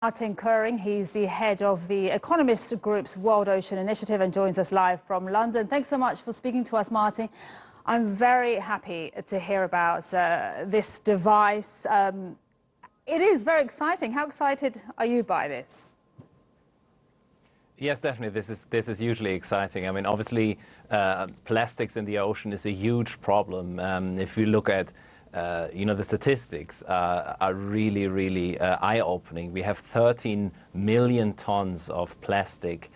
Martin Koehring, he's the head of the Economist Group's World Ocean Initiative and joins us live from London. Thanks so much for speaking to us, Martin. I'm very happy to hear about this device. It is very exciting. How excited are you by this? Yes, definitely. This is hugely exciting. I mean, obviously, plastics in the ocean is a huge problem. If you look at the statistics are really eye-opening. We have 13 million tons of plastics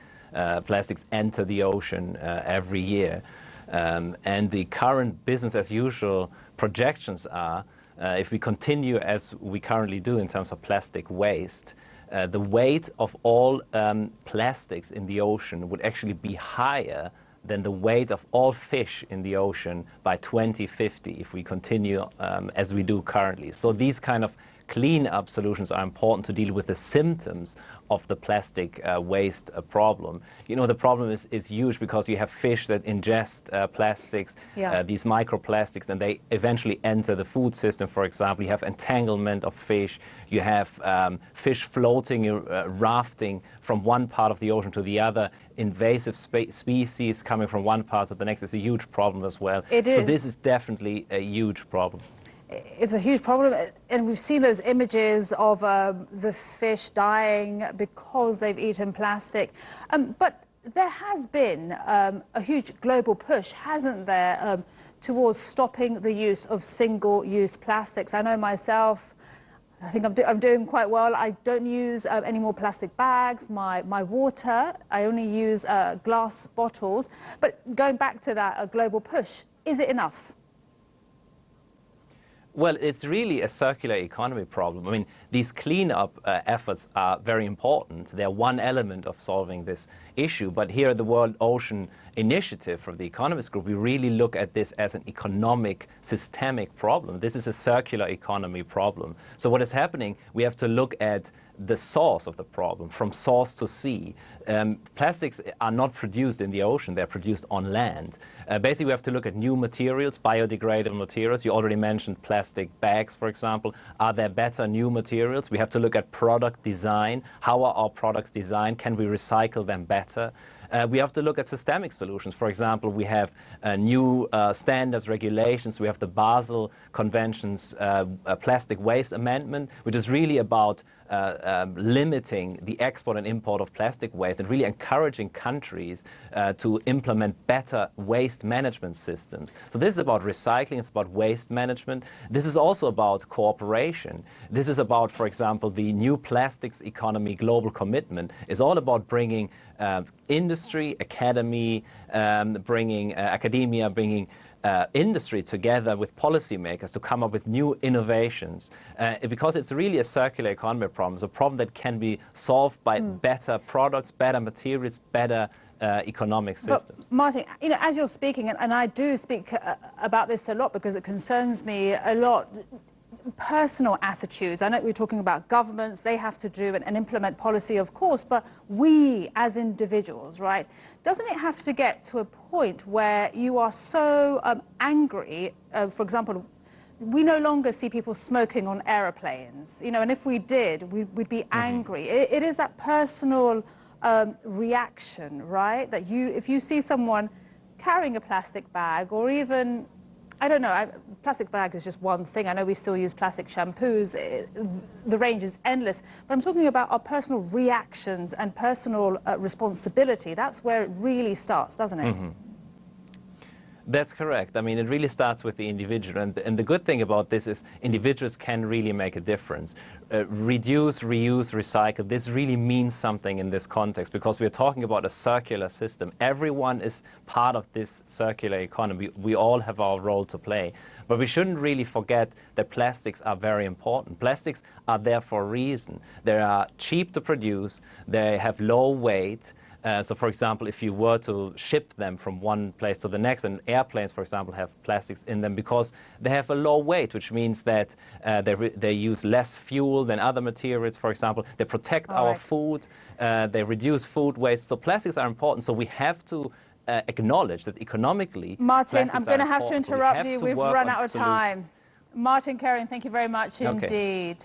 enter the ocean every year. And the current business as usual projections are, if we continue as we currently do in terms of plastic waste, the weight of all plastics in the ocean would actually be higher than the weight of all fish in the ocean by 2050 if we continue as we do currently. So these kind of clean-up solutions are important to deal with the symptoms of the plastic waste problem. You know, the problem is huge because you have fish that ingest plastics, these microplastics, and they eventually enter the food system, for example. You have entanglement of fish. You have fish floating, rafting from one part of the ocean to the other. Invasive species coming from one part to the next is a huge problem as well. It is. So this is definitely a huge problem. It's a huge problem, and we've seen those images of the fish dying because they've eaten plastic. But there has been a huge global push, hasn't there, towards stopping the use of single-use plastics. I know myself, I think I'm doing quite well. I don't use any more plastic bags. My water, I only use glass bottles. But going back to that global push, is it enough? Well, it's really a circular economy problem. I mean, these clean-up efforts are very important. They're one element of solving this issue. But here at the World Ocean Initiative from the Economist Group, we really look at this as an economic, systemic problem. This is a circular economy problem. So what is happening, we have to look at the source of the problem, from source to sea. Plastics are not produced in the ocean, they're produced on land. Basically, we have to look at new materials, biodegradable materials. You already mentioned plastic bags, for example. Are there better new materials? We have to look at product design. How are our products designed? Can we recycle them better? We have to look at systemic solutions. For example, we have new standards, regulations. We have the Basel Convention's plastic waste amendment, which is really about limiting the export and import of plastic waste and really encouraging countries to implement better waste management systems. So this is about recycling, it's about waste management. This is also about cooperation. This is about, for example, the new plastics economy global commitment is all about bringing industry, academia, bringing industry together with policymakers to come up with new innovations. Because it's really a circular economy problem. It's a problem that can be solved by better products, better materials, better economic systems. But Martin, you know, as you're speaking, and I do speak about this a lot because it concerns me a lot, personal attitudes. I know we're talking about governments, they have to do and implement policy, of course, but we as individuals, right? Doesn't it have to get to a point where you are so angry, for example, we no longer see people smoking on aeroplanes, you know, and if we did, we'd be angry. It is that personal reaction, right? That if you see someone carrying a plastic bag or even, I don't know, plastic bag is just one thing. I know we still use plastic shampoos. The range is endless. But I'm talking about our personal reactions and personal responsibility. That's where it really starts, doesn't it? That's correct. I mean, it really starts with the individual. And the good thing about this is individuals can really make a difference. Reduce, reuse, recycle. This really means something in this context because we're talking about a circular system. Everyone is part of this circular economy. We all have our role to play. But we shouldn't really forget that plastics are very important. Plastics are there for a reason. They are cheap to produce. They have low weight. So, for example, if you were to ship them from one place to the next, and airplanes, for example, have plastics in them because they have a low weight, which means that they use less fuel than other materials, for example. They protect our food. They reduce food waste. So plastics are important. So we have to acknowledge that economically, Martin, I'm going to have to interrupt you. We've run out of time. Martin Koehring, thank you very much indeed.